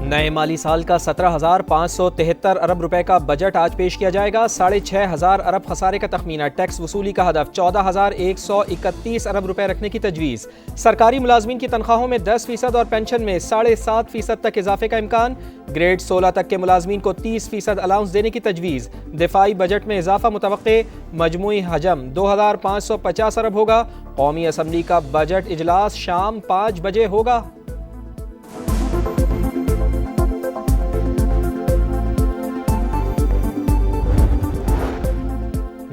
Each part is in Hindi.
नए माली साल का 17,573 अरब रुपए का बजट आज पेश किया जाएगा। 6,500 अरब खसारे का तखमीना। टैक्स वसूली का हदफ 14,131 अरब रुपए रखने की तजवीज़। सरकारी मुलाजमीन की तनख्वाहों में 10% और पेंशन में 7.5% तक इजाफे का इम्कान। ग्रेड 16 तक के मुलाजमीन को 30% अलाउंस देने की तजवीज़। दिफाई बजट में इजाफा मुतवक्के। मजमूई हजम 2,550 अरब होगा। कौमी असम्बली का बजट इजलास शाम 5 बजे होगा।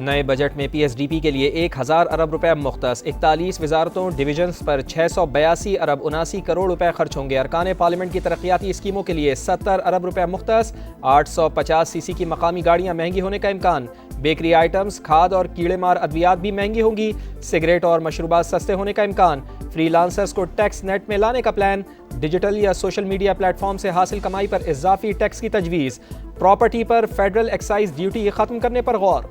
नए बजट में PSDP के लिए 1,000 अरब रुपए मुख्तस। 41 वजारतों डिवीजन्स पर 682 अरब 79 करोड़ रुपए खर्च होंगे। अरकान पार्लियामेंट की तरक्याती स्कीमों के लिए 70 अरब रुपए मुख्तस। 850 सीसी की मकामी गाड़ियां महंगी होने का इम्कान। बेकरी आइटम्स, खाद और कीड़े मार अद्वियात भी महंगी होंगी। सिगरेट और मशरूबात सस्ते होने का इम्कान। फ्रीलांसर्स को टैक्स नेट में लाने का प्लान। डिजिटल या सोशल मीडिया प्लेटफॉर्म से हासिल कमाई पर इजाफी टैक्स की तजवीज़। प्रॉपर्टी पर फेडरल एक्साइज ड्यूटी खत्म करने पर गौर।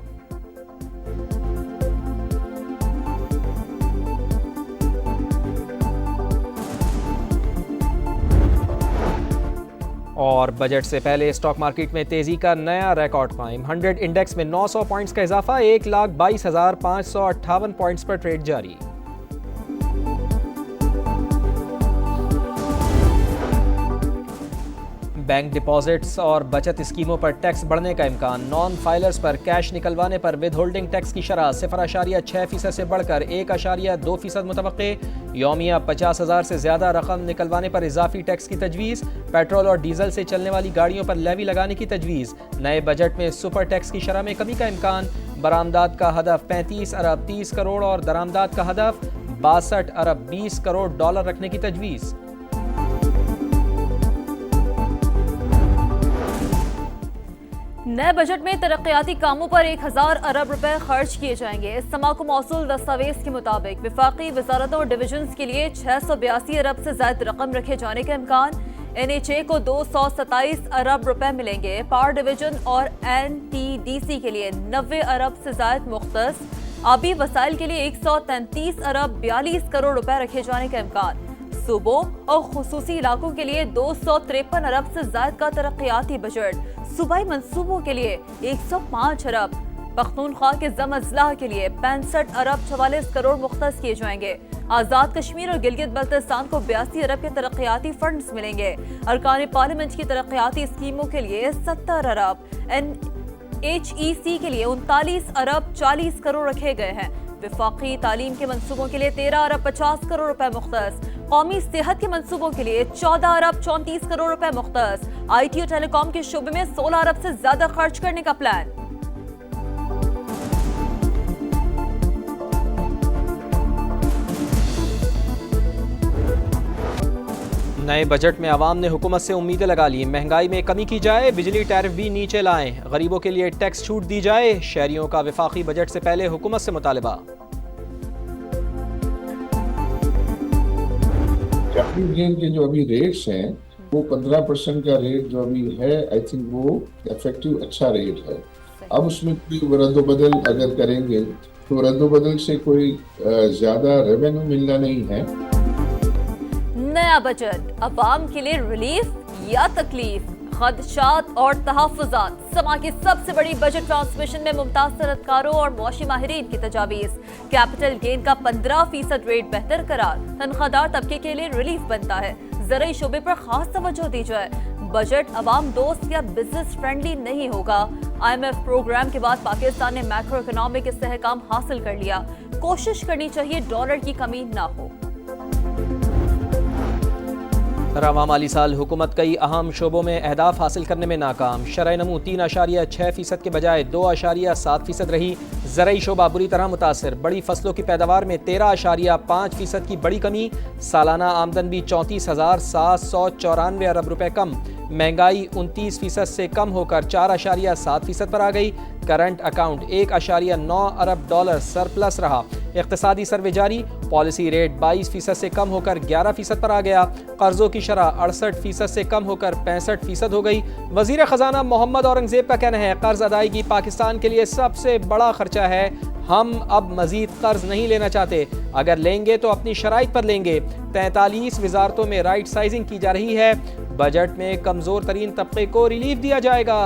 और बजट से पहले स्टॉक मार्केट में तेजी का नया रिकॉर्ड कायम। 100 इंडेक्स में 900 पॉइंट्स का इजाफा। 1,22,558 पॉइंट्स पर ट्रेड जारी। बैंक डिपॉजिट्स और बचत स्कीमों पर टैक्स बढ़ने का इम्कान। नॉन फाइलर्स पर कैश निकलवाने पर विद होल्डिंग टैक्स की शरह 0.6% से बढ़कर 1.2% मुतवक्के। यौमिया 50,000 से ज्यादा रकम निकलवाने पर इजाफी टैक्स की तजवीज़। पेट्रोल और डीजल से चलने वाली गाड़ियों पर लेवी लगाने की तजवीज़। नए बजट में सुपर टैक्स की शरह में कमी का इम्कान। बरामदात का हदफ 35 अरब 30 करोड़ और दरामदात का हदफ 62 अरब 20 करोड़ डॉलर रखने की तजवीज़। नए बजट में तरक्याती कामों पर 1,000 अरब रुपए खर्च किए जाएंगे। समा को मौसूल दस्तावेज के मुताबिक विफाकी वजारतों और डिवीजन्स के लिए 682 अरब से ज्यादा रकम रखे जाने का इम्कान। NHA को 227 अरब रुपए मिलेंगे। पावर डिवीजन और NTDC के लिए 90 अरब से ज्यादा मुख्तस। आबी वसाइल के लिए 133 अरब 42 करोड़ रुपए रखे जाने का इम्कान। सूबों और खुसूसी इलाकों के लिए 253 अरब से ज्यादा का तरक्याती बजट। सूबाई मंसूबों के लिए 105 अरब। पख्तूनख्वा के जम अजला के लिए 65 अरब 44 करोड़ मुख्तस किए जाएंगे। आजाद कश्मीर और गिलगित बल्तिस्तान को 82 अरब के तरक्याती फंड्स मिलेंगे। अरकान पार्लियामेंट की तरक्याती स्कीमों के लिए 70 अरब। NHEC के लिए 39 अरब 40 करोड़ रखे गए हैं। विफाकी तालीम के मंसूबों के लिए 13 अरब 50 करोड़ रुपए मुख्तस। कौमी सेहत के मंसूबों के लिए 14 अरब 34 करोड़ रुपए मुख्तस। IT और टेलीकॉम के शोबे में 16 अरब से ज्यादा खर्च करने का प्लान। नए बजट में आवाम ने हुकूमत से उम्मीदें लगा ली। महंगाई में कमी की जाए, बिजली टैरिफ भी नीचे लाएं, गरीबों के लिए टैक्स छूट दी जाए। शहरियों का विफाकी बजट से पहले हुकूमत से मुतालबा। कैपिटल गेन के जो अभी रेट्स हैं वो 15% का रेट जो अभी है, आई थिंक वो इफेक्टिव अच्छा रेट है। अब उसमें कोई रद्दोबदल अगर करेंगे तो रद्दोबदल से कोई ज्यादा रेवेन्यू मिलना नहीं है। नया बजट अवाम के लिए रिलीफ या तकलीफ, खदशात और तहफ़्फ़ुज़ात। समा की सबसे बड़ी बजट ट्रांसमिशन में मुमताज सनतकारों और मौशी माहिरीन की तजावीज़। कैपिटल गेन का 15% रेट बेहतर करार तनख्वाहदार तबके के लिए रिलीफ बनता है। ज़राई शोबे पर खास तवज्जो दी जाए। बजट अवाम दोस्त या बिजनेस फ्रेंडली नहीं होगा। IMF प्रोग्राम के बाद पाकिस्तान ने मैक्रो इकोनॉमिक इस्तेहकाम हासिल कर लिया। कोशिश करनी चाहिए डॉलर की कमी ना हो। रवां माली साल हुकूमत कई अहम शोबों में अहदाफ हासिल करने में नाकाम। शरह नमू 3.6% के बजाय 2.7% रही। ज़राई शोबा बुरी तरह मुतासर। बड़ी फसलों की पैदावार में 13.5% की बड़ी कमी। सालाना आमदन भी 34,794 अरब रुपए कम। महंगाई 29% से कम होकर 4.7% पर आ गई। करंट अकाउंट 1.9 अरब डॉलर सरप्लस रहा। इक्तिसादी सर्वे जारी। पॉलिसी रेट 22% से कम होकर 11% पर आ गया। कर्जों की शरह 68% से कम होकर 65% हो गई। वजीर खजाना मोहम्मद औरंगजेब का कहना है कर्ज अदायगी पाकिस्तान के लिए सबसे बड़ा खर्चा है। हम अब मजीद कर्ज नहीं लेना चाहते, अगर लेंगे तो अपनी शराइत पर लेंगे। 43 वजारतों में राइट साइजिंग की जा रही है। बजट में कमजोर तरीन तबके को रिलीफ दिया जाएगा।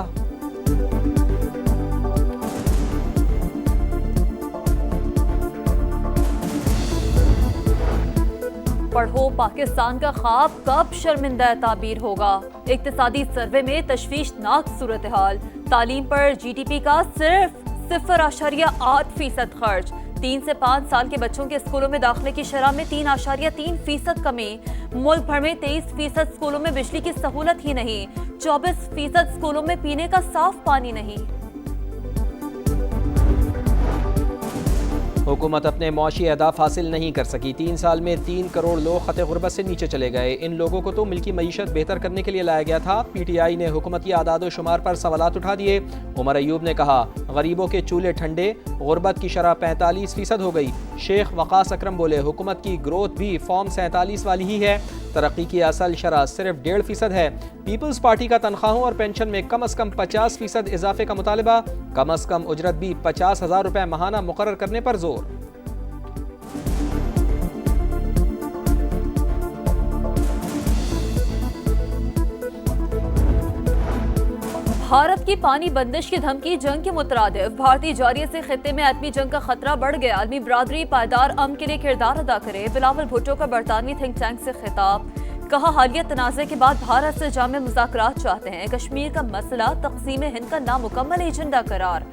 पढ़ो पाकिस्तान का ख्वाब कब शर्मिंदा ताबीर होगा। इक्तिसादी सर्वे में तशवीशनाक सूरत हाल। तालीम पर GDP का सिर्फ 0.8% खर्च। 3 से 5 साल के बच्चों के स्कूलों में दाखिले की शरह में 3.3% कमी। मुल्क भर में 23% स्कूलों में बिजली की सहूलत ही नहीं। 24% स्कूलों में पीने का साफ पानी नहीं। हुकूमत अपने मुआशी अहदाफ हासिल नहीं कर सकी। 3 साल में 3 करोड़ लोग खत गुर्बत से नीचे चले गए। इन लोगों को तो मिल्की मईशत बेहतर करने के लिए लाया गया था। PTI ने हुकूमत की आदाद शुमार पर सवालात उठा दिए। उमर अयूब ने कहा, गरीबों के चूल्हे ठंडे, गुर्बत की शरह 45% हो गई। शेख वकास अकरम बोले, हुकूमत की ग्रोथ भी फॉर्म 47 वाली ही है। तरक्की की असल शरह सिर्फ 1.5% है। पीपल्स पार्टी का तनख्वाहों और पेंशन में कम अज कम 50% इजाफे का मुतालबा। कम अज कम उजरत भी 50,000 रुपए माहाना मुकर्रर करने पर जोर। भारत की पानी बंदिश की धमकी जंग के मुतरादिफ। भारतीय जारिये से खित्ते में आलमी जंग का खतरा बढ़ गया। आलमी बरादरी पायदार अमन के लिए किरदार अदा करे। बिलावल भुट्टो का बरतानवी थिंक टैंक से खिताब। कहा, हालिया तनाज़े के बाद भारत से जामे मुज़ाकरात चाहते हैं। कश्मीर का मसला तक़सीम हिंद का नामुकम्मल एजेंडा करार।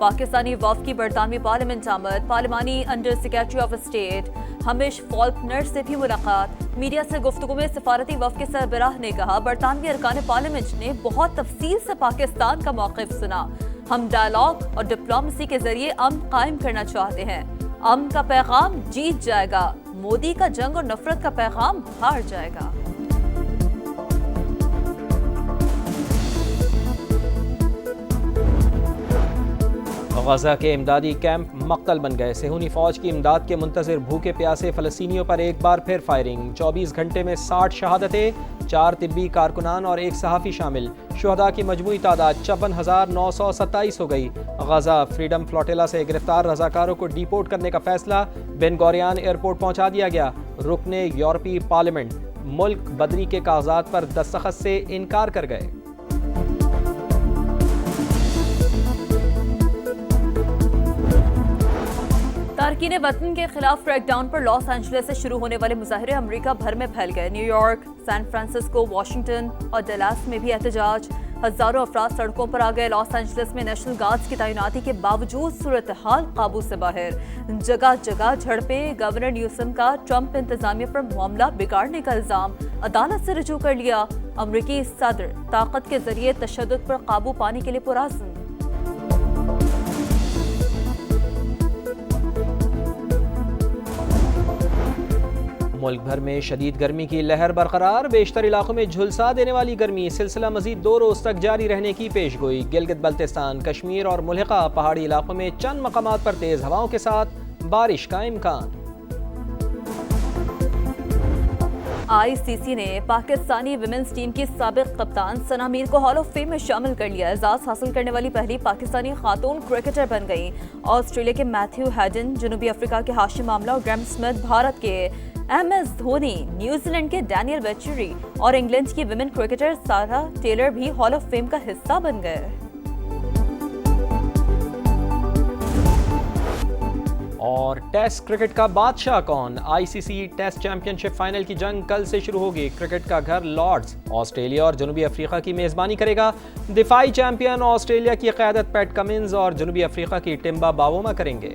पाकिस्तानी वफ़द की बरतानवी पार्लियामेंट आमद। पार्लिमानी under secretary of state Hamish Falconer से भी मुलाकात। मीडिया से गुफ्तगू में सफारती वफ़द के सरबराह ने कहा, बरतानवी अरकान पार्लियामेंट ने बहुत तफसील से पाकिस्तान का मौक़िफ़ सुना। हम डायलॉग और डिप्लोमेसी के जरिए अमन कायम करना चाहते हैं। अमन का पैगाम जीत जाएगा। मोदी का जंग और नफरत का पैगाम हार जाएगा। गजा के इमदादी कैंप मक्तल बन गए। सेहूनी फौज की इमदाद के मुंतज़िर भूखे प्यासे फ़लस्तीनियों पर एक बार फिर फायरिंग। 24 घंटे में 60 शहादतें, 4 तिब्बी कारकुनान और 1 सहाफ़ी शामिल। शुहदा की मजमूई तादाद 56,927 हो गई। गजा फ्रीडम फ्लोटिला से गिरफ्तार रजाकारों को डिपोर्ट करने का फैसला। बेन गोरियान एयरपोर्ट पहुंचा दिया गया। रुकने यूरोपीय पार्लियामेंट मुल्क बदरी के कागजात पर दस्तखत से इनकार कर गए। तारकीन वतन के खिलाफ क्रैकडाउन पर लॉस एंजलिस से शुरू होने वाले मुजाहरे अमेरिका भर में फैल गए। न्यूयॉर्क, सैन फ्रांसिस्को, वाशिंगटन और डलास में भी एहतजाज। हजारों अफराद सड़कों पर आ गए। लॉस एंजलिस में नेशनल गार्ड्स की तैनाती के बावजूद सूरत हाल काबू से बाहर। जगह जगह झड़पें। गवर्नर न्यूसम का ट्रंप इंतजामिया पर मामला बिगाड़ने का इल्जाम अदालत से रजू कर लिया। अमरीकी सदर ताकत के जरिए तशद्दुद पर काबू पाने के लिए पुरअज़्म। मुल्क भर में शदीद गर्मी की लहर बरकरार। बेशतर इलाकों में झुलसा देने वाली गर्मी सिलसिला मजीद 2 रोज तक जारी रहने की पेशगोई। गिलगित बल्तिस्तान, कश्मीर और मुल्हिका पहाड़ी इलाकों में चंद मकामात पर तेज हवाओं के साथ बारिश का इम्कान। ICC ने पाकिस्तानी विमेंस टीम की साबिक कप्तान सना मीर को हॉल ऑफ फेम में शामिल कर लिया। एजाज हासिल करने वाली पहली पाकिस्तानी खातून क्रिकेटर बन गई। ऑस्ट्रेलिया के मैथ्यू हैडन, जनूबी अफ्रीका के हाशिम आमला और ग्रैम स्मिथ, भारत के MS धोनी, न्यूजीलैंड के डैनियल वेचुरी और इंग्लैंड की विमेन क्रिकेटर सारा टेलर भी हॉल ऑफ फेम का हिस्सा बन गए। और टेस्ट क्रिकेट का बादशाह कौन? ICC टेस्ट चैंपियनशिप फाइनल की जंग कल से शुरू होगी। क्रिकेट का घर लॉर्ड्स ऑस्ट्रेलिया और जनूबी अफ्रीका की मेजबानी करेगा। दिफाई चैंपियन ऑस्ट्रेलिया की क़यादत पैट कमिंस और जनूबी अफ्रीका की टिम्बा बावोमा करेंगे।